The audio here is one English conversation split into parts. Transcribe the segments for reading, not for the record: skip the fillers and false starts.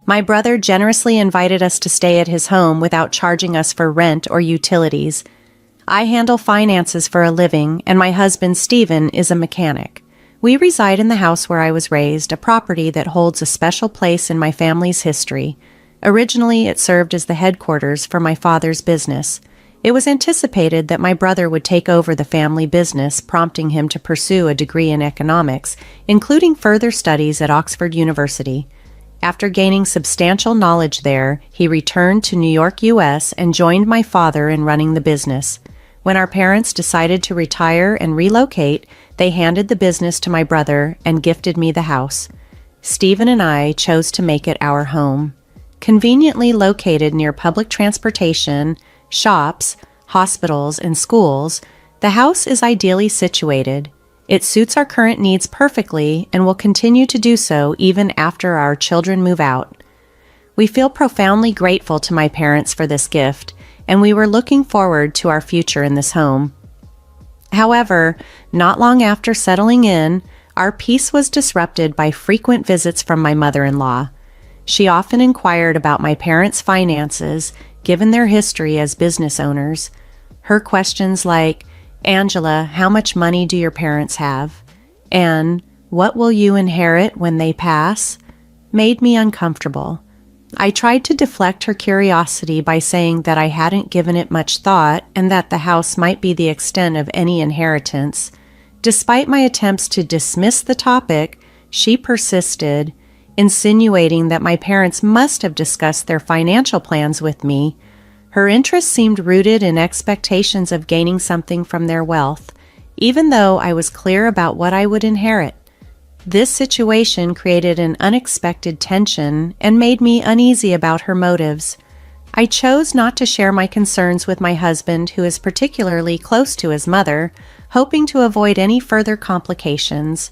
My brother generously invited us to stay at his home without charging us for rent or utilities. I handle finances for a living, and my husband, Stephen, is a mechanic. We reside in the house where I was raised, a property that holds a special place in my family's history. Originally, it served as the headquarters for my father's business. It was anticipated that my brother would take over the family business, prompting him to pursue a degree in economics, including further studies at Oxford University. After gaining substantial knowledge there, he returned to New York, U.S., and joined my father in running the business. When our parents decided to retire and relocate, they handed the business to my brother and gifted me the house. Stephen and I chose to make it our home. Conveniently located near public transportation, shops, hospitals, and schools, the house is ideally situated. It suits our current needs perfectly and will continue to do so even after our children move out. We feel profoundly grateful to my parents for this gift, and we were looking forward to our future in this home. However, not long after settling in, our peace was disrupted by frequent visits from my mother-in-law. She often inquired about my parents' finances, given their history as business owners. Her questions like, "Angela, how much money do your parents have?" and "What will you inherit when they pass?" made me uncomfortable. I tried to deflect her curiosity by saying that I hadn't given it much thought and that the house might be the extent of any inheritance. Despite my attempts to dismiss the topic, she persisted, insinuating that my parents must have discussed their financial plans with me. Her interest seemed rooted in expectations of gaining something from their wealth, even though I was clear about what I would inherit. This situation created an unexpected tension and made me uneasy about her motives. I chose not to share my concerns with my husband, who is particularly close to his mother, hoping to avoid any further complications.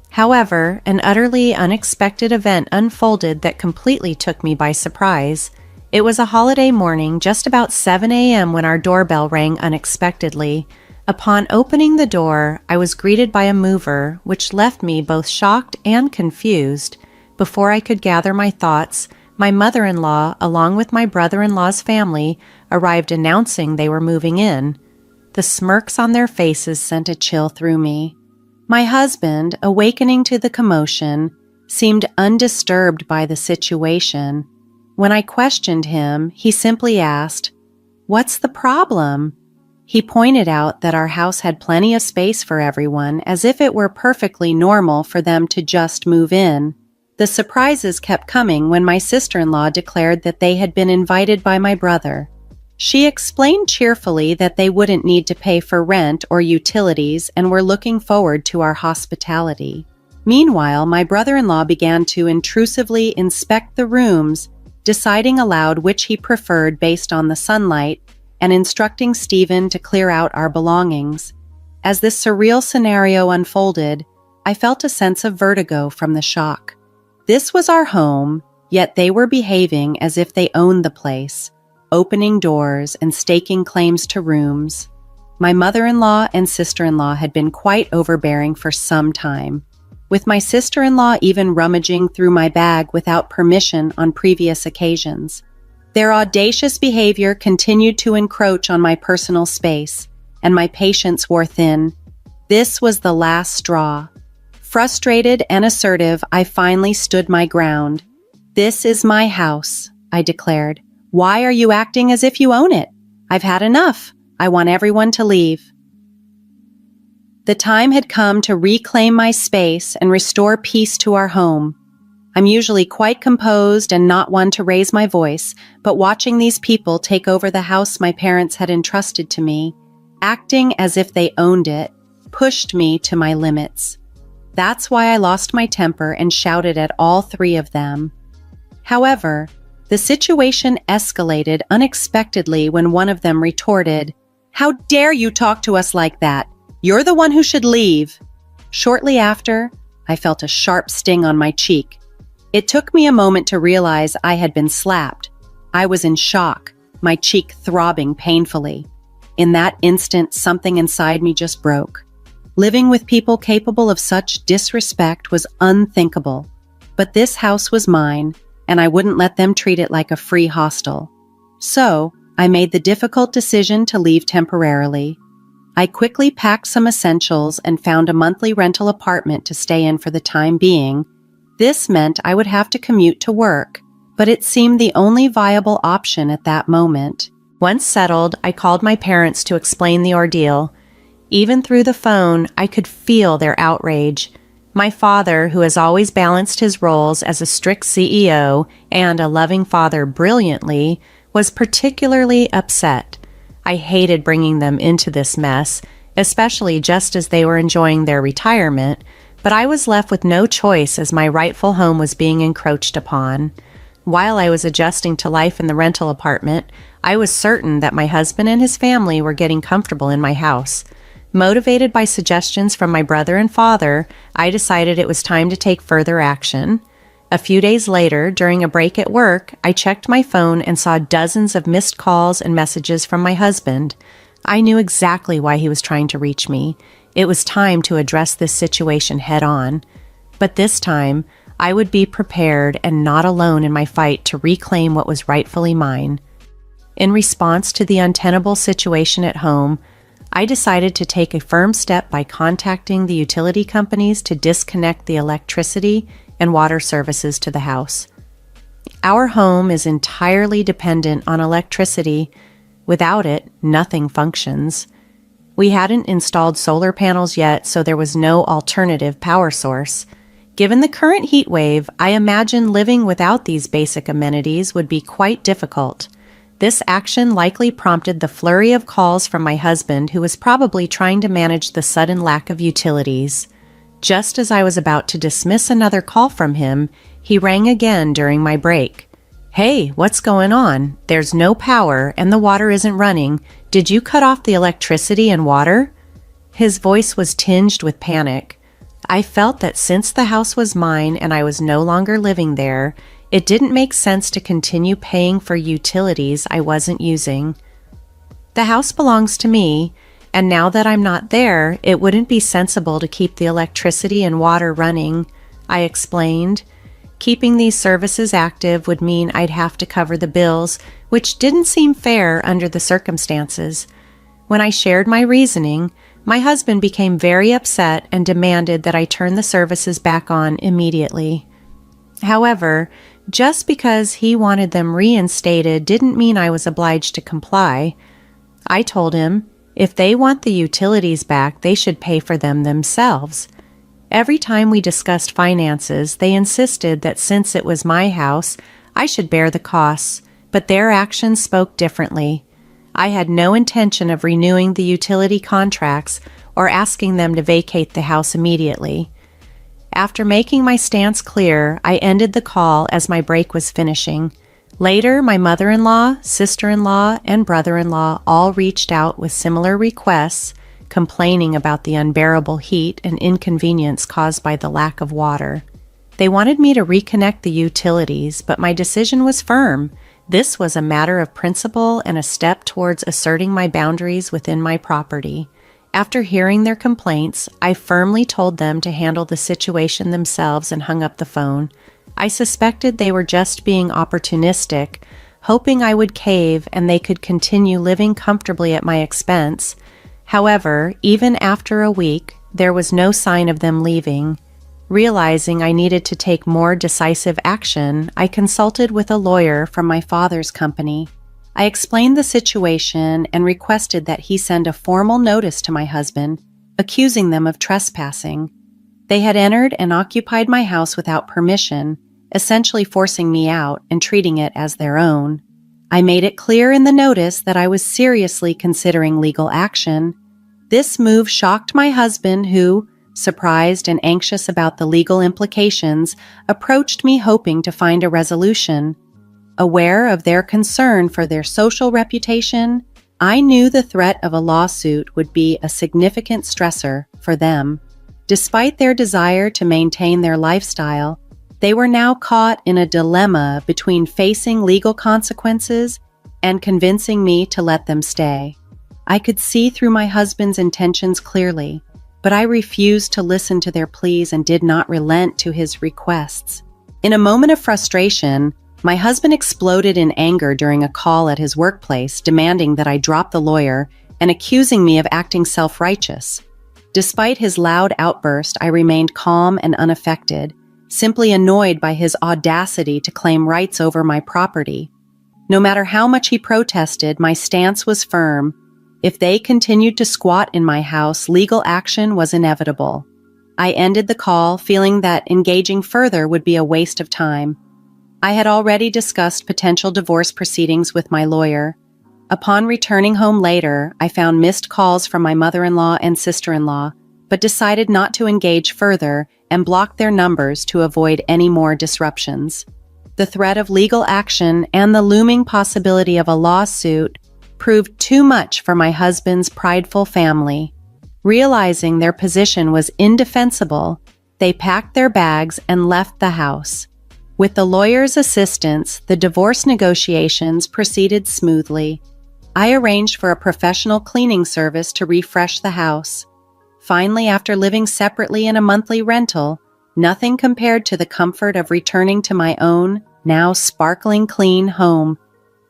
However, an utterly unexpected event unfolded that completely took me by surprise. It was a holiday morning, just about 7 a.m. when our doorbell rang unexpectedly. Upon opening the door, I was greeted by a mover, which left me both shocked and confused. Before I could gather my thoughts, my mother-in-law, along with my brother-in-law's family, arrived announcing they were moving in. The smirks on their faces sent a chill through me. My husband, awakening to the commotion, seemed undisturbed by the situation. When I questioned him, he simply asked, "What's the problem?" He pointed out that our house had plenty of space for everyone, as if it were perfectly normal for them to just move in. The surprises kept coming when my sister-in-law declared that they had been invited by my brother. She explained cheerfully that they wouldn't need to pay for rent or utilities and were looking forward to our hospitality. Meanwhile, my brother-in-law began to intrusively inspect the rooms, deciding aloud which he preferred based on the sunlight, and instructing Stephen to clear out our belongings. As this surreal scenario unfolded, I felt a sense of vertigo from the shock. This was our home, yet they were behaving as if they owned the place, opening doors and staking claims to rooms. My mother-in-law and sister-in-law had been quite overbearing for some time, with my sister-in-law even rummaging through my bag without permission on previous occasions. Their audacious behavior continued to encroach on my personal space, and my patience wore thin. This was the last straw. Frustrated and assertive, I finally stood my ground. "This is my house," I declared. "Why are you acting as if you own it? I've had enough. I want everyone to leave." The time had come to reclaim my space and restore peace to our home. I'm usually quite composed and not one to raise my voice, but watching these people take over the house my parents had entrusted to me, acting as if they owned it, pushed me to my limits. That's why I lost my temper and shouted at all three of them. However, the situation escalated unexpectedly when one of them retorted, "How dare you talk to us like that? You're the one who should leave." Shortly after, I felt a sharp sting on my cheek. It took me a moment to realize I had been slapped. I was in shock, my cheek throbbing painfully. In that instant, something inside me just broke. Living with people capable of such disrespect was unthinkable. But this house was mine, and I wouldn't let them treat it like a free hostel. So, I made the difficult decision to leave temporarily. I quickly packed some essentials and found a monthly rental apartment to stay in for the time being. This meant I would have to commute to work, but it seemed the only viable option at that moment. Once settled, I called my parents to explain the ordeal. Even through the phone, I could feel their outrage. My father, who has always balanced his roles as a strict CEO and a loving father brilliantly, was particularly upset. I hated bringing them into this mess, especially just as they were enjoying their retirement, but I was left with no choice as my rightful home was being encroached upon. While I was adjusting to life in the rental apartment, I was certain that my husband and his family were getting comfortable in my house. Motivated by suggestions from my brother and father, I decided it was time to take further action. A few days later, during a break at work, I checked my phone and saw dozens of missed calls and messages from my husband. I knew exactly why he was trying to reach me. It was time to address this situation head on. But this time, I would be prepared and not alone in my fight to reclaim what was rightfully mine. In response to the untenable situation at home, I decided to take a firm step by contacting the utility companies to disconnect the electricity and water services to the house. Our home is entirely dependent on electricity. Without it, nothing functions. We hadn't installed solar panels yet, so there was no alternative power source. Given the current heat wave, I imagine living without these basic amenities would be quite difficult. This action likely prompted the flurry of calls from my husband, who was probably trying to manage the sudden lack of utilities. Just as I was about to dismiss another call from him, he rang again during my break. "Hey, what's going on? There's no power and the water isn't running. Did you cut off the electricity and water?" His voice was tinged with panic. I felt that since the house was mine and I was no longer living there, it didn't make sense to continue paying for utilities I wasn't using. The house belongs to me, and now that I'm not there, it wouldn't be sensible to keep the electricity and water running, I explained. Keeping these services active would mean I'd have to cover the bills, which didn't seem fair under the circumstances. When I shared my reasoning, my husband became very upset and demanded that I turn the services back on immediately. However, just because he wanted them reinstated didn't mean I was obliged to comply. I told him, if they want the utilities back, they should pay for them themselves. Every time we discussed finances, they insisted that since it was my house, I should bear the costs, but their actions spoke differently. I had no intention of renewing the utility contracts or asking them to vacate the house immediately. After making my stance clear, I ended the call as my break was finishing. Later, my mother-in-law, sister-in-law, and brother-in-law all reached out with similar requests, complaining about the unbearable heat and inconvenience caused by the lack of water. They wanted me to reconnect the utilities, but my decision was firm. This was a matter of principle and a step towards asserting my boundaries within my property. After hearing their complaints, I firmly told them to handle the situation themselves and hung up the phone. I suspected they were just being opportunistic, hoping I would cave and they could continue living comfortably at my expense. However, even after a week, there was no sign of them leaving. Realizing I needed to take more decisive action, I consulted with a lawyer from my father's company. I explained the situation and requested that he send a formal notice to my husband, accusing them of trespassing. They had entered and occupied my house without permission, essentially forcing me out and treating it as their own. I made it clear in the notice that I was seriously considering legal action. This move shocked my husband, who, surprised and anxious about the legal implications, approached me hoping to find a resolution. Aware of their concern for their social reputation, I knew the threat of a lawsuit would be a significant stressor for them. Despite their desire to maintain their lifestyle, they were now caught in a dilemma between facing legal consequences and convincing me to let them stay. I could see through my husband's intentions clearly, but I refused to listen to their pleas and did not relent to his requests. In a moment of frustration, my husband exploded in anger during a call at his workplace, demanding that I drop the lawyer and accusing me of acting self-righteous. Despite his loud outburst, I remained calm and unaffected, simply annoyed by his audacity to claim rights over my property. No matter how much he protested, my stance was firm. If they continued to squat in my house, legal action was inevitable. I ended the call, feeling that engaging further would be a waste of time. I had already discussed potential divorce proceedings with my lawyer. Upon returning home later, I found missed calls from my mother-in-law and sister-in-law, but decided not to engage further and blocked their numbers to avoid any more disruptions. The threat of legal action and the looming possibility of a lawsuit proved too much for my husband's prideful family. Realizing their position was indefensible, they packed their bags and left the house. With the lawyer's assistance, the divorce negotiations proceeded smoothly. I arranged for a professional cleaning service to refresh the house. Finally, after living separately in a monthly rental, nothing compared to the comfort of returning to my own, now sparkling clean home.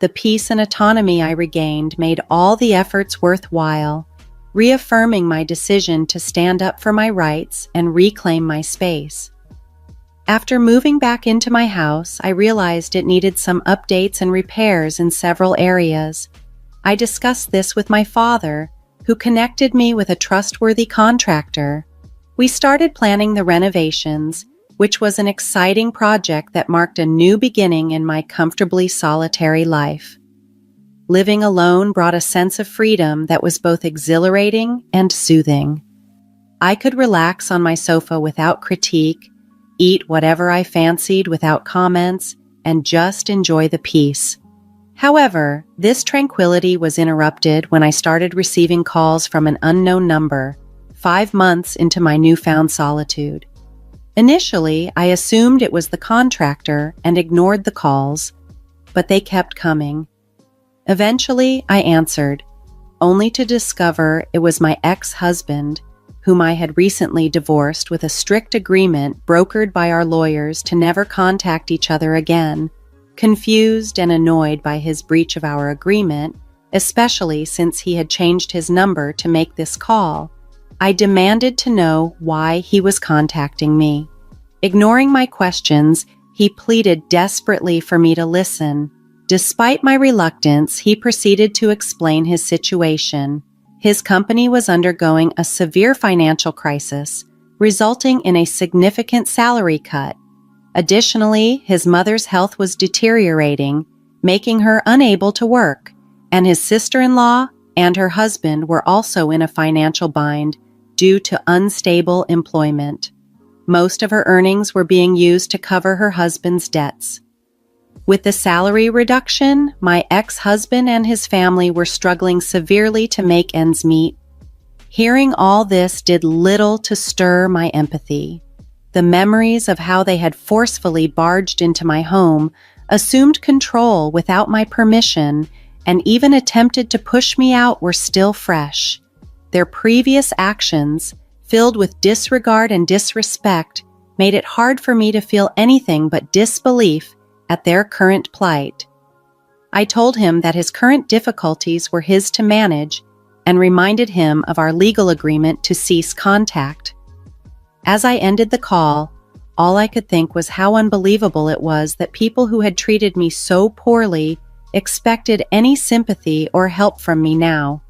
The peace and autonomy I regained made all the efforts worthwhile, reaffirming my decision to stand up for my rights and reclaim my space. After moving back into my house, I realized it needed some updates and repairs in several areas. I discussed this with my father, who connected me with a trustworthy contractor. We started planning the renovations, which was an exciting project that marked a new beginning in my comfortably solitary life. Living alone brought a sense of freedom that was both exhilarating and soothing. I could relax on my sofa without critique, eat whatever I fancied without comments, and just enjoy the peace. However, this tranquility was interrupted when I started receiving calls from an unknown number, 5 months into my newfound solitude. Initially, I assumed it was the contractor and ignored the calls, but they kept coming. Eventually, I answered, only to discover it was my ex-husband, whom I had recently divorced with a strict agreement brokered by our lawyers to never contact each other again. Confused and annoyed by his breach of our agreement, especially since he had changed his number to make this call, I demanded to know why he was contacting me. Ignoring my questions, he pleaded desperately for me to listen. Despite my reluctance, he proceeded to explain his situation. His company was undergoing a severe financial crisis, resulting in a significant salary cut. Additionally, his mother's health was deteriorating, making her unable to work, and his sister-in-law and her husband were also in a financial bind due to unstable employment. Most of her earnings were being used to cover her husband's debts. With the salary reduction, my ex-husband and his family were struggling severely to make ends meet. Hearing all this did little to stir my empathy. The memories of how they had forcefully barged into my home, assumed control without my permission, and even attempted to push me out were still fresh. Their previous actions, filled with disregard and disrespect, made it hard for me to feel anything but disbelief at their current plight. I told him that his current difficulties were his to manage and reminded him of our legal agreement to cease contact. As I ended the call, all I could think was how unbelievable it was that people who had treated me so poorly expected any sympathy or help from me now.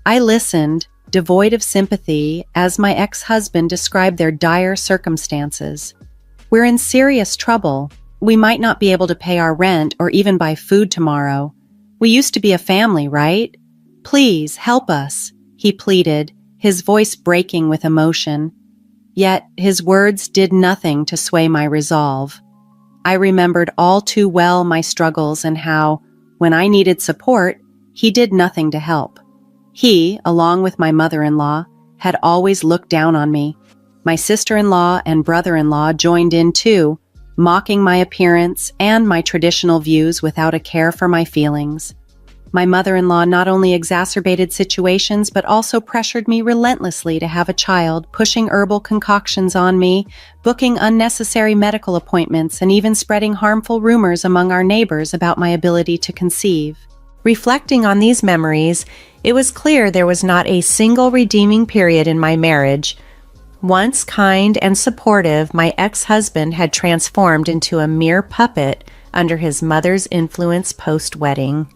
I listened, devoid of sympathy, as my ex-husband described their dire circumstances. "We're in serious trouble. We might not be able to pay our rent or even buy food tomorrow. We used to be a family, right? Please help us," he pleaded, his voice breaking with emotion. Yet his words did nothing to sway my resolve. I remembered all too well my struggles and how, when I needed support, he did nothing to help. He, along with my mother-in-law, had always looked down on me. My sister-in-law and brother-in-law joined in too, mocking my appearance and my traditional views without a care for my feelings. My mother-in-law not only exacerbated situations but also pressured me relentlessly to have a child, pushing herbal concoctions on me, booking unnecessary medical appointments, and even spreading harmful rumors among our neighbors about my ability to conceive. Reflecting on these memories, it was clear there was not a single redeeming period in my marriage. Once kind and supportive, my ex-husband had transformed into a mere puppet under his mother's influence post-wedding.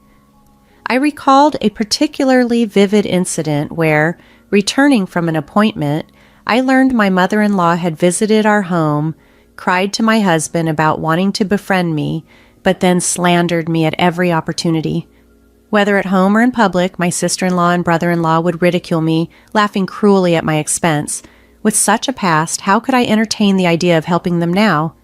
I recalled a particularly vivid incident where, returning from an appointment, I learned my mother-in-law had visited our home, cried to my husband about wanting to befriend me, but then slandered me at every opportunity. Whether at home or in public, my sister-in-law and brother-in-law would ridicule me, laughing cruelly at my expense. With such a past, how could I entertain the idea of helping them now?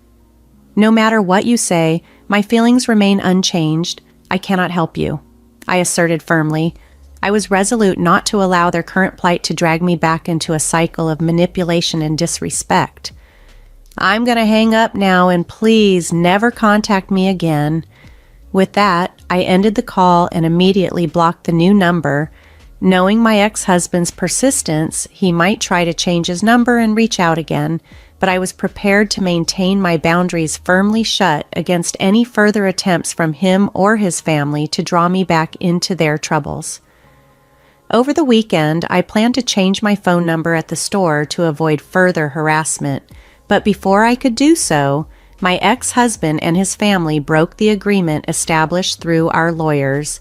No matter what you say, my feelings remain unchanged. I cannot help you, I asserted firmly. I was resolute not to allow their current plight to drag me back into a cycle of manipulation and disrespect. I'm going to hang up now and please never contact me again. With that, I ended the call and immediately blocked the new number. Knowing my ex-husband's persistence, he might try to change his number and reach out again, but I was prepared to maintain my boundaries firmly shut against any further attempts from him or his family to draw me back into their troubles. Over the weekend, I planned to change my phone number at the store to avoid further harassment, but before I could do so, my ex-husband and his family broke the agreement established through our lawyers.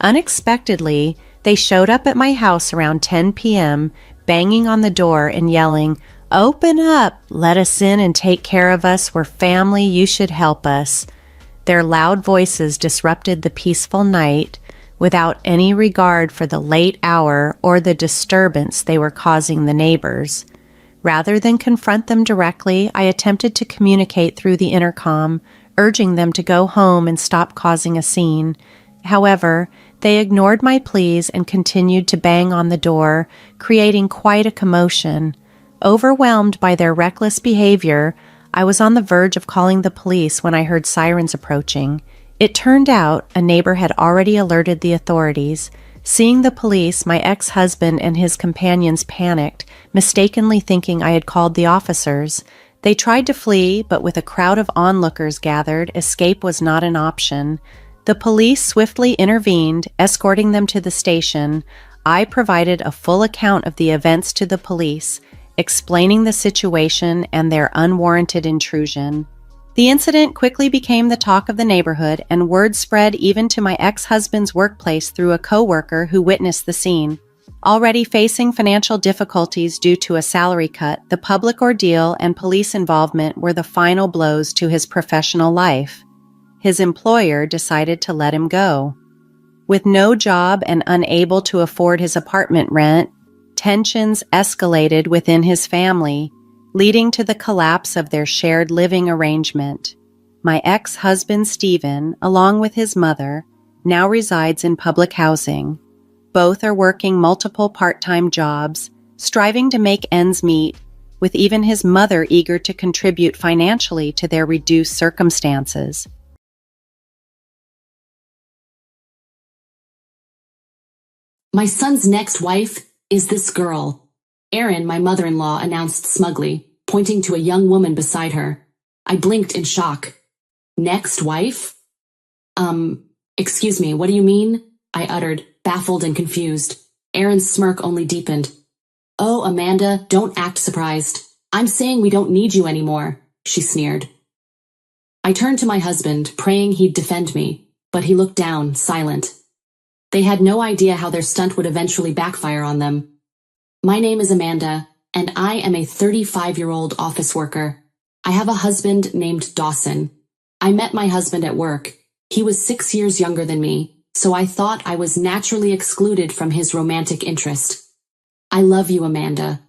Unexpectedly, they showed up at my house around 10 p.m., banging on the door and yelling, "Open up! Let us in and take care of us. We're family. You should help us." Their loud voices disrupted the peaceful night without any regard for the late hour or the disturbance they were causing the neighbors. Rather than confront them directly, I attempted to communicate through the intercom, urging them to go home and stop causing a scene. However, they ignored my pleas and continued to bang on the door, creating quite a commotion. Overwhelmed by their reckless behavior, I was on the verge of calling the police when I heard sirens approaching. It turned out a neighbor had already alerted the authorities. Seeing the police, my ex-husband and his companions panicked, mistakenly thinking I had called the officers. They tried to flee, but with a crowd of onlookers gathered, escape was not an option. The police swiftly intervened, escorting them to the station. I provided a full account of the events to the police, explaining the situation and their unwarranted intrusion. The incident quickly became the talk of the neighborhood, and word spread even to my ex-husband's workplace through a coworker who witnessed the scene. Already facing financial difficulties due to a salary cut, the public ordeal and police involvement were the final blows to his professional life. His employer decided to let him go. With no job and unable to afford his apartment rent, tensions escalated within his family, leading to the collapse of their shared living arrangement. My ex-husband, Stephen, along with his mother, now resides in public housing. Both are working multiple part-time jobs, striving to make ends meet, with even his mother eager to contribute financially to their reduced circumstances. My son's next wife is this girl, Erin, my mother-in-law announced smugly, pointing to a young woman beside her. I blinked in shock. Next wife? Excuse me, what do you mean? I uttered, baffled and confused. Erin's smirk only deepened. Oh, Amanda, don't act surprised. I'm saying we don't need you anymore, she sneered. I turned to my husband, praying he'd defend me, but he looked down, silent. They had no idea how their stunt would eventually backfire on them. My name is Amanda, and I am a 35-year-old office worker. I have a husband named Dawson. I met my husband at work. He was 6 years younger than me, so I thought I was naturally excluded from his romantic interest. I love you, Amanda.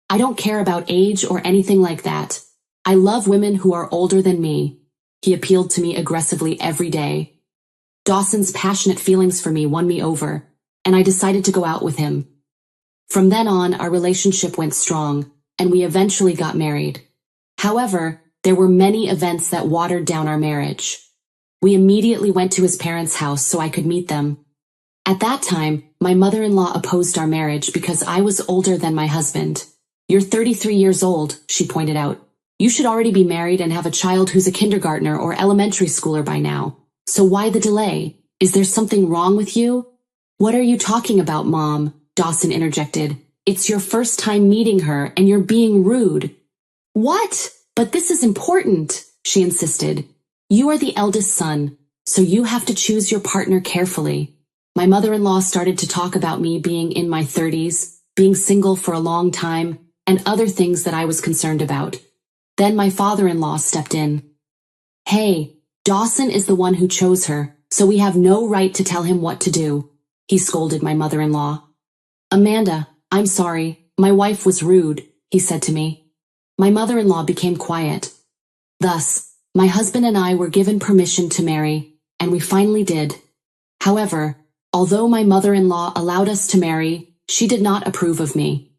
I don't care about age or anything like that. I love women who are older than me. He appealed to me aggressively every day. Dawson's passionate feelings for me won me over, and I decided to go out with him. From then on, our relationship went strong, and we eventually got married. However, there were many events that watered down our marriage. We immediately went to his parents' house so I could meet them. At that time, my mother-in-law opposed our marriage because I was older than my husband. "You're 33 years old," she pointed out. "You should already be married and have a child who's a kindergartner or elementary schooler by now. So why the delay? Is there something wrong with you?" "What are you talking about, Mom?" Dawson interjected. "It's your first time meeting her and you're being rude." "What? But this is important," she insisted. "You are the eldest son, so you have to choose your partner carefully." My mother-in-law started to talk about me being in my 30s, being single for a long time, and other things that I was concerned about. Then my father-in-law stepped in. "Hey, Dawson is the one who chose her, so we have no right to tell him what to do," he scolded my mother-in-law. "Amanda, I'm sorry, my wife was rude," he said to me. My mother-in-law became quiet. Thus, my husband and I were given permission to marry, and we finally did. However, although my mother-in-law allowed us to marry, she did not approve of me.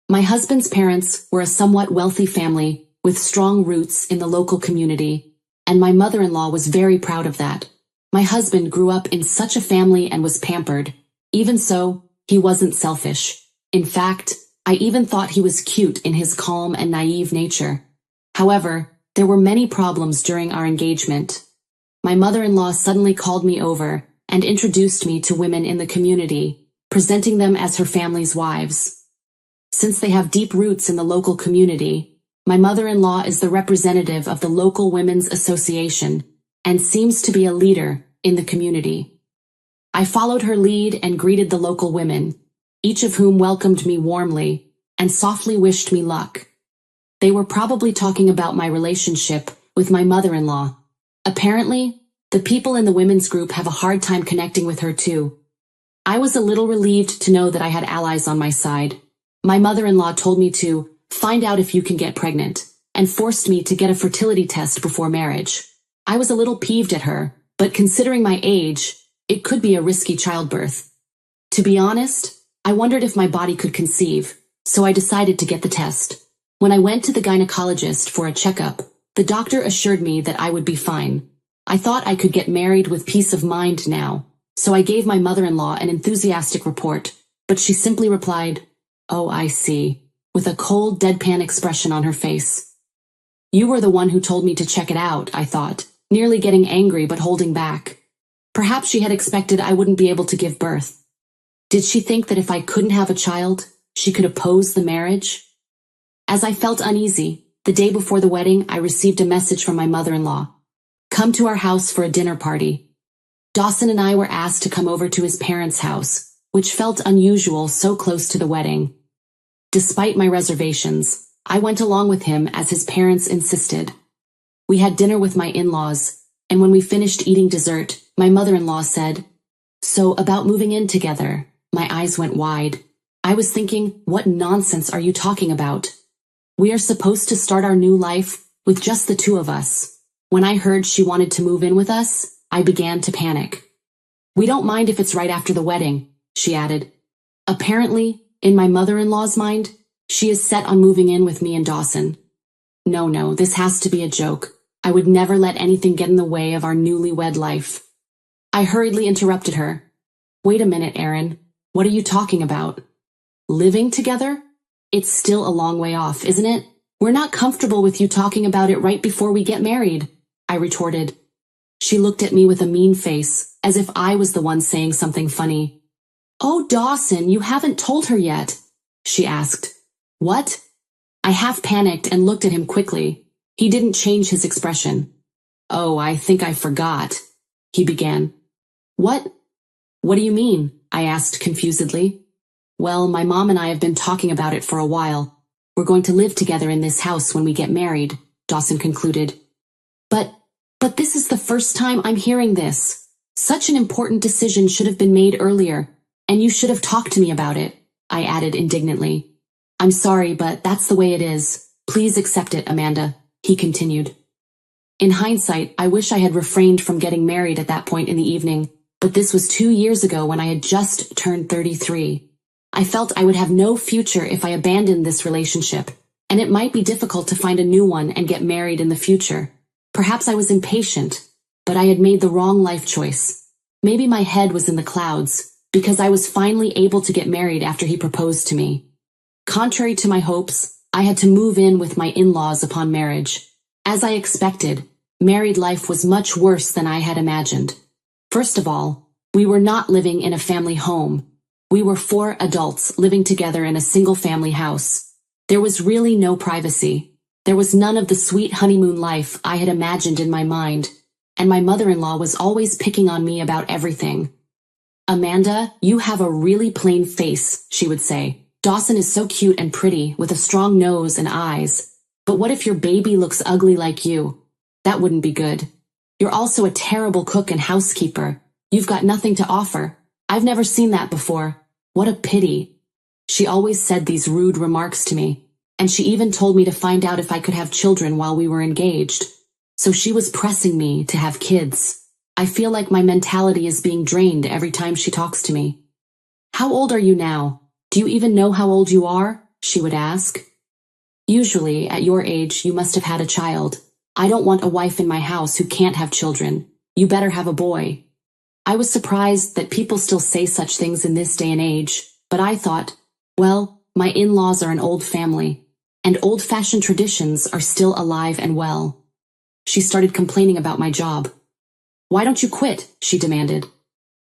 My husband's parents were a somewhat wealthy family with strong roots in the local community, and my mother-in-law was very proud of that. My husband grew up in such a family and was pampered. Even so, he wasn't selfish. In fact, I even thought he was cute in his calm and naive nature. However, there were many problems during our engagement. My mother-in-law suddenly called me over and introduced me to women in the community, presenting them as her family's wives. Since they have deep roots in the local community, my mother-in-law is the representative of the local women's association and seems to be a leader in the community. I followed her lead and greeted the local women, each of whom welcomed me warmly and softly wished me luck. They were probably talking about my relationship with my mother-in-law. Apparently, the people in the women's group have a hard time connecting with her too. I was a little relieved to know that I had allies on my side. My mother-in-law told me to find out if you can get pregnant and forced me to get a fertility test before marriage. I was a little peeved at her, but considering my age, it could be a risky childbirth. To be honest, I wondered if my body could conceive, so I decided to get the test. When I went to the gynecologist for a checkup, the doctor assured me that I would be fine. I thought I could get married with peace of mind now, so I gave my mother-in-law an enthusiastic report, but she simply replied, "Oh, I see," with a cold, deadpan expression on her face. "You were the one who told me to check it out," I thought, nearly getting angry but holding back. Perhaps she had expected I wouldn't be able to give birth. Did she think that if I couldn't have a child, she could oppose the marriage? As I felt uneasy, the day before the wedding, I received a message from my mother-in-law. "Come to our house for a dinner party." Dawson and I were asked to come over to his parents' house, which felt unusual so close to the wedding. Despite my reservations, I went along with him as his parents insisted. We had dinner with my in-laws, and when we finished eating dessert, my mother-in-law said, "So about moving in together?" My eyes went wide. I was thinking, what nonsense are you talking about? We are supposed to start our new life with just the two of us. When I heard she wanted to move in with us, I began to panic. "We don't mind if it's right after the wedding," she added. Apparently, in my mother-in-law's mind, she is set on moving in with me and Dawson. No, this has to be a joke. I would never let anything get in the way of our newlywed life. I hurriedly interrupted her. "Wait a minute, Erin. What are you talking about? Living together? It's still a long way off, isn't it? We're not comfortable with you talking about it right before we get married," I retorted. She looked at me with a mean face, as if I was the one saying something funny. "Oh, Dawson, you haven't told her yet," she asked. "What?" I half panicked and looked at him quickly. He didn't change his expression. "Oh, I think I forgot," he began. What do you mean?" I asked confusedly. "Well, my mom and I have been talking about it for a while. We're going to live together in this house when we get married," Dawson concluded. But this is the first time I'm hearing this. Such an important decision should have been made earlier, and you should have talked to me about it," I added indignantly. "I'm sorry, but that's the way it is. Please accept it, Amanda," he continued. In hindsight, I wish I had refrained from getting married at that point in the evening, but this was 2 years ago when I had just turned 33. I felt I would have no future if I abandoned this relationship, and it might be difficult to find a new one and get married in the future. Perhaps I was impatient, but I had made the wrong life choice. Maybe my head was in the clouds, because I was finally able to get married after he proposed to me. Contrary to my hopes, I had to move in with my in-laws upon marriage. As I expected, married life was much worse than I had imagined. First of all, we were not living in a family home. We were 4 adults living together in a single-family house. There was really no privacy. There was none of the sweet honeymoon life I had imagined in my mind, and my mother-in-law was always picking on me about everything. "Amanda, you have a really plain face," she would say. "Dawson is so cute and pretty, with a strong nose and eyes. But what if your baby looks ugly like you? That wouldn't be good. You're also a terrible cook and housekeeper. You've got nothing to offer. I've never seen that before. What a pity." She always said these rude remarks to me, and she even told me to find out if I could have children while we were engaged. So she was pressing me to have kids. I feel like my mentality is being drained every time she talks to me. "How old are you now? Do you even know how old you are?" she would ask. "Usually, at your age, you must have had a child. I don't want a wife in my house who can't have children. You better have a boy." I was surprised that people still say such things in this day and age, but I thought, well, my in-laws are an old family, and old-fashioned traditions are still alive and well. She started complaining about my job. "Why don't you quit?" she demanded.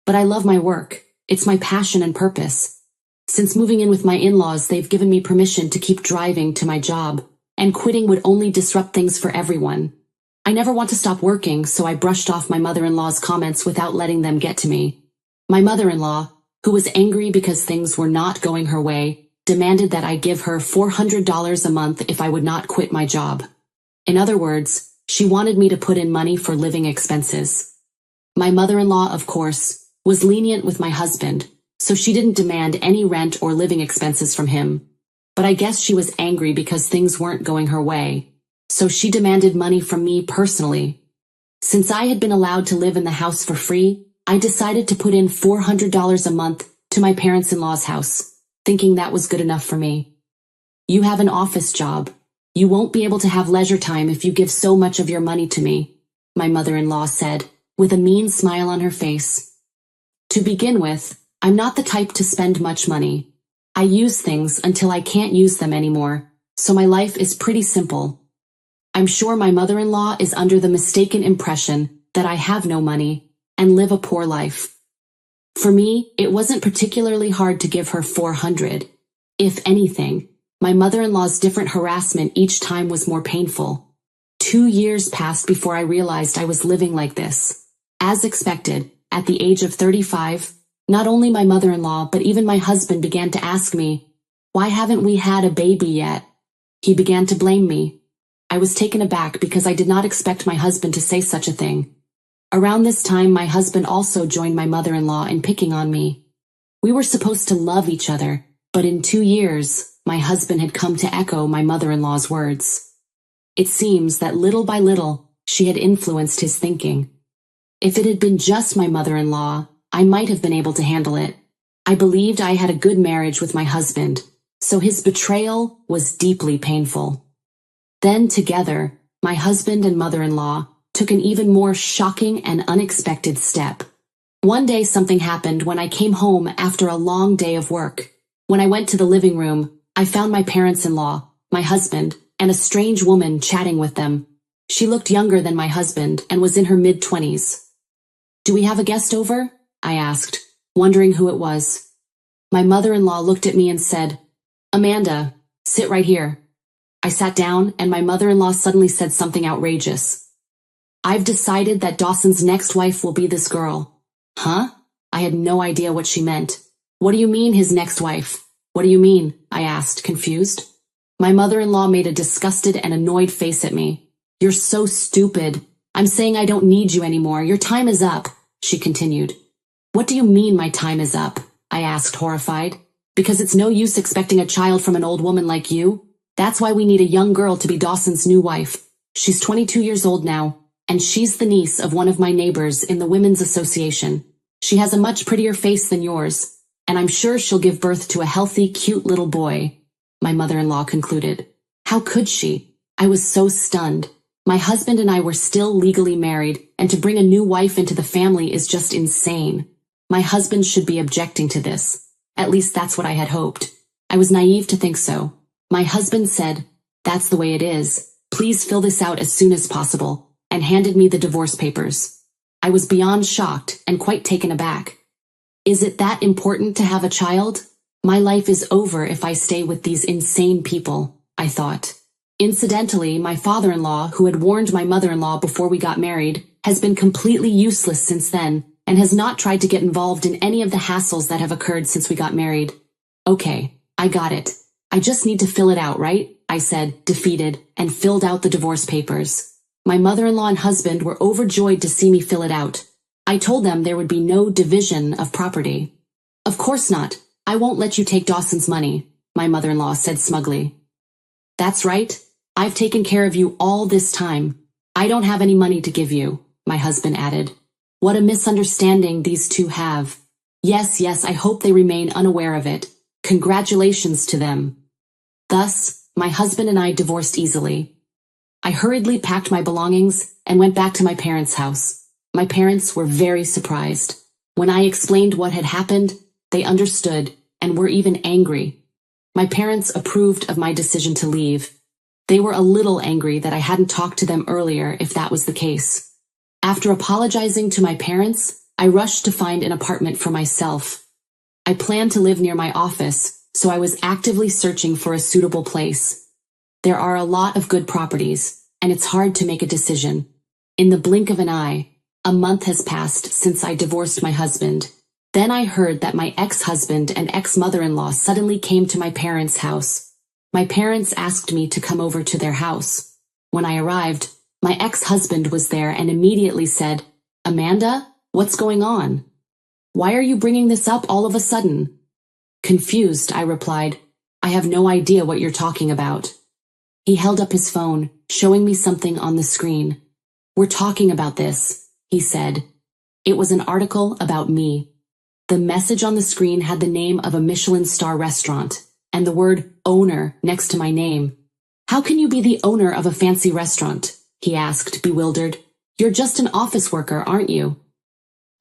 "But I love my work. It's my passion and purpose. Since moving in with my in-laws, they've given me permission to keep driving to my job, and quitting would only disrupt things for everyone. I never want to stop working, so I brushed off my mother-in-law's comments without letting them get to me. My mother-in-law, who was angry because things were not going her way, demanded that I give her $400 a month if I would not quit my job. In other words, she wanted me to put in money for living expenses. My mother-in-law, of course, was lenient with my husband, so she didn't demand any rent or living expenses from him. But I guess she was angry because things weren't going her way, so she demanded money from me personally. Since I had been allowed to live in the house for free, I decided to put in $400 a month to my parents-in-law's house, thinking that was good enough for me. "You have an office job. You won't be able to have leisure time if you give so much of your money to me," my mother-in-law said, with a mean smile on her face. To begin with, I'm not the type to spend much money. I use things until I can't use them anymore, so my life is pretty simple. I'm sure my mother-in-law is under the mistaken impression that I have no money and live a poor life. For me, it wasn't particularly hard to give her $400. If anything, my mother-in-law's different harassment each time was more painful. 2 years passed before I realized I was living like this. As expected, at the age of 35, not only my mother-in-law but even my husband began to ask me, "Why haven't we had a baby yet?" He began to blame me. I was taken aback because I did not expect my husband to say such a thing. Around this time, my husband also joined my mother-in-law in picking on me. We were supposed to love each other, but in 2 years, my husband had come to echo my mother-in-law's words. It seems that little by little, she had influenced his thinking. If it had been just my mother-in-law, I might have been able to handle it. I believed I had a good marriage with my husband, so his betrayal was deeply painful. Then together, my husband and mother-in-law took an even more shocking and unexpected step. One day something happened when I came home after a long day of work. When I went to the living room, I found my parents-in-law, my husband, and a strange woman chatting with them. She looked younger than my husband and was in her mid-20s. "Do we have a guest over?" I asked, wondering who it was. My mother-in-law looked at me and said, "Amanda, sit right here." I sat down, and my mother-in-law suddenly said something outrageous. "I've decided that Dawson's next wife will be this girl." Huh? I had no idea what she meant. "What do you mean, his next wife? What do you mean?" I asked, confused. My mother-in-law made a disgusted and annoyed face at me. "You're so stupid. I'm saying I don't need you anymore. Your time is up," she continued. "What do you mean my time is up?" I asked, horrified. "Because it's no use expecting a child from an old woman like you. That's why we need a young girl to be Dawson's new wife. She's 22 years old now, and she's the niece of one of my neighbors in the Women's Association. She has a much prettier face than yours, and I'm sure she'll give birth to a healthy, cute little boy," my mother-in-law concluded. How could she? I was so stunned. My husband and I were still legally married, and to bring a new wife into the family is just insane. My husband should be objecting to this. At least that's what I had hoped. I was naive to think so. My husband said, "That's the way it is. Please fill this out as soon as possible," and handed me the divorce papers. I was beyond shocked and quite taken aback. Is it that important to have a child? My life is over if I stay with these insane people, I thought. Incidentally, my father-in-law, who had warned my mother-in-law before we got married, has been completely useless since then, and has not tried to get involved in any of the hassles that have occurred since we got married. Okay, I got it. I just need to fill it out, right? I said, defeated, and filled out the divorce papers. My mother-in-law and husband were overjoyed to see me fill it out. I told them there would be no division of property. Of course not. I won't let you take Dawson's money, my mother-in-law said smugly. That's right. I've taken care of you all this time. I don't have any money to give you, my husband added. What a misunderstanding these two have. Yes, I hope they remain unaware of it. Congratulations to them. Thus, my husband and I divorced easily. I hurriedly packed my belongings and went back to my parents' house. My parents were very surprised. When I explained what had happened, they understood and were even angry. My parents approved of my decision to leave. They were a little angry that I hadn't talked to them earlier if that was the case. After apologizing to my parents, I rushed to find an apartment for myself. I planned to live near my office, so I was actively searching for a suitable place. There are a lot of good properties, and it's hard to make a decision. In the blink of an eye, a month has passed since I divorced my husband. Then I heard that my ex-husband and ex-mother-in-law suddenly came to my parents' house. My parents asked me to come over to their house. When I arrived, my ex-husband was there and immediately said, "Amanda, what's going on? Why are you bringing this up all of a sudden?" Confused, I replied, "I have no idea what you're talking about." He held up his phone, showing me something on the screen. "We're talking about this," he said. It was an article about me. The message on the screen had the name of a Michelin star restaurant, and the word owner next to my name. "How can you be the owner of a fancy restaurant?" he asked, bewildered. "You're just an office worker, aren't you?"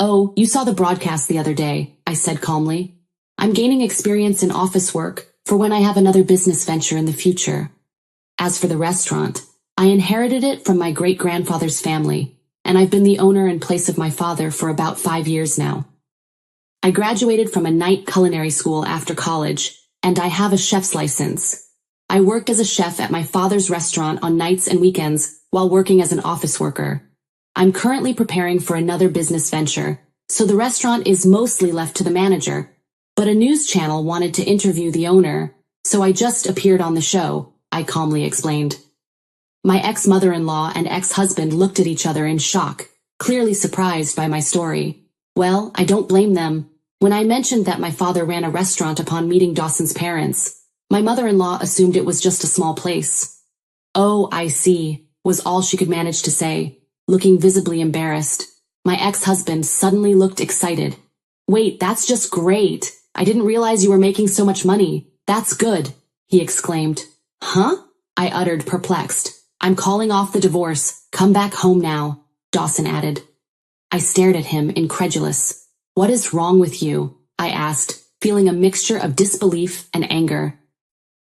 "Oh, you saw the broadcast the other day," I said calmly. "I'm gaining experience in office work for when I have another business venture in the future. As for the restaurant, I inherited it from my great-grandfather's family, and I've been the owner in place of my father for about 5 years now. I graduated from a night culinary school after college, and I have a chef's license. I work as a chef at my father's restaurant on nights and weekends while working as an office worker. I'm currently preparing for another business venture, so the restaurant is mostly left to the manager, but a news channel wanted to interview the owner, so I just appeared on the show," I calmly explained. My ex-mother-in-law and ex-husband looked at each other in shock, clearly surprised by my story. Well, I don't blame them. When I mentioned that my father ran a restaurant upon meeting Dawson's parents, my mother-in-law assumed it was just a small place. "Oh, I see," was all she could manage to say, looking visibly embarrassed. My ex-husband suddenly looked excited. "Wait, that's just great. I didn't realize you were making so much money. That's good," he exclaimed. "Huh?" I uttered, perplexed. "I'm calling off the divorce. Come back home now," Dawson added. I stared at him, incredulous. "What is wrong with you?" I asked, feeling a mixture of disbelief and anger.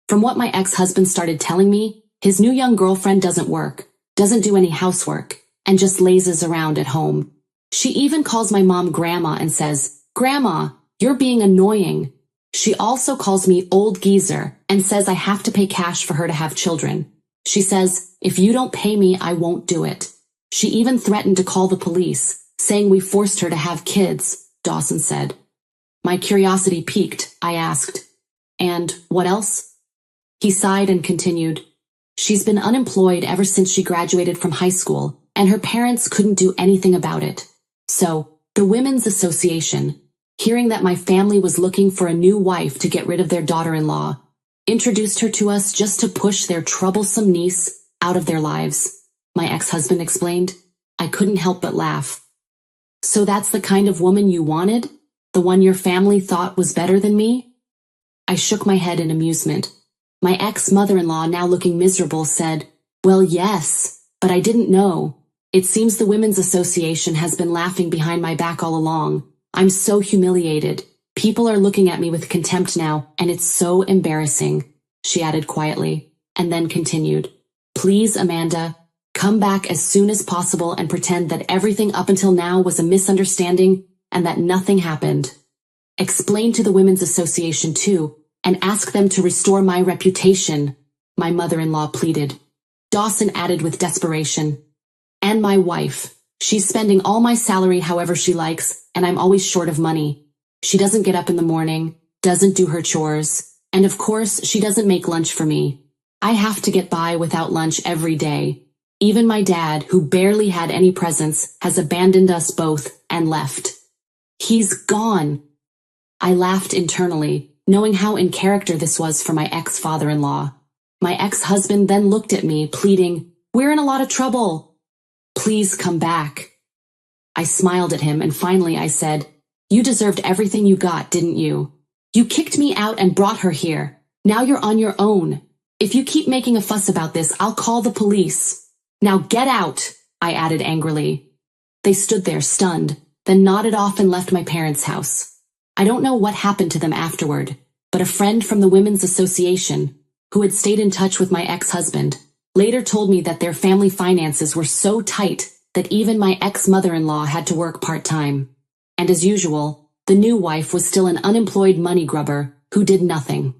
From what my ex-husband started telling me, his new young girlfriend doesn't work, doesn't do any housework, and just lazes around at home. She even calls my mom Grandma and says, "Grandma, you're being annoying." She also calls me old geezer and says I have to pay cash for her to have children. She says, "If you don't pay me, I won't do it." She even threatened to call the police, saying we forced her to have kids, Dawson said. My curiosity piqued. I asked, "And what else?" He sighed and continued, "She's been unemployed ever since she graduated from high school, and her parents couldn't do anything about it. So, the Women's Association, hearing that my family was looking for a new wife to get rid of their daughter-in-law, introduced her to us just to push their troublesome niece out of their lives," my ex-husband explained. I couldn't help but laugh. "So that's the kind of woman you wanted? The one your family thought was better than me?" I shook my head in amusement. My ex-mother-in-law, now looking miserable, said, "Well, yes, but I didn't know. It seems the Women's Association has been laughing behind my back all along. I'm so humiliated. People are looking at me with contempt now, and it's so embarrassing, she added quietly, and then continued. Please, Amanda, come back as soon as possible and pretend that everything up until now was a misunderstanding and that nothing happened. Explain to the Women's Association too, and ask them to restore my reputation, my mother-in-law pleaded. Dawson added with desperation. And my wife. She's spending all my salary however she likes, and I'm always short of money. She doesn't get up in the morning, doesn't do her chores, and of course she doesn't make lunch for me. I have to get by without lunch every day. Even my dad, who barely had any presence, has abandoned us both and left. He's gone. I laughed internally, knowing how in character this was for my ex-father-in-law. My ex-husband then looked at me, pleading, "We're in a lot of trouble. Please come back." I smiled at him and finally I said, "You deserved everything you got, didn't you? You kicked me out and brought her here. Now you're on your own. If you keep making a fuss about this, I'll call the police. Now get out," I added angrily. They stood there stunned, then nodded off and left my parents' house. I don't know what happened to them afterward, but a friend from the Women's Association, who had stayed in touch with my ex-husband, later told me that their family finances were so tight that even my ex-mother-in-law had to work part-time. And as usual, the new wife was still an unemployed money grubber who did nothing.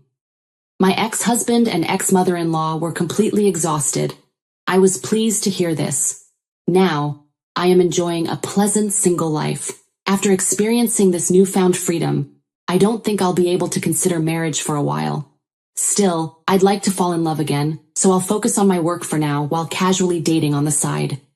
My ex-husband and ex-mother-in-law were completely exhausted. I was pleased to hear this. Now, I am enjoying a pleasant single life. After experiencing this newfound freedom, I don't think I'll be able to consider marriage for a while. Still, I'd like to fall in love again, so I'll focus on my work for now while casually dating on the side.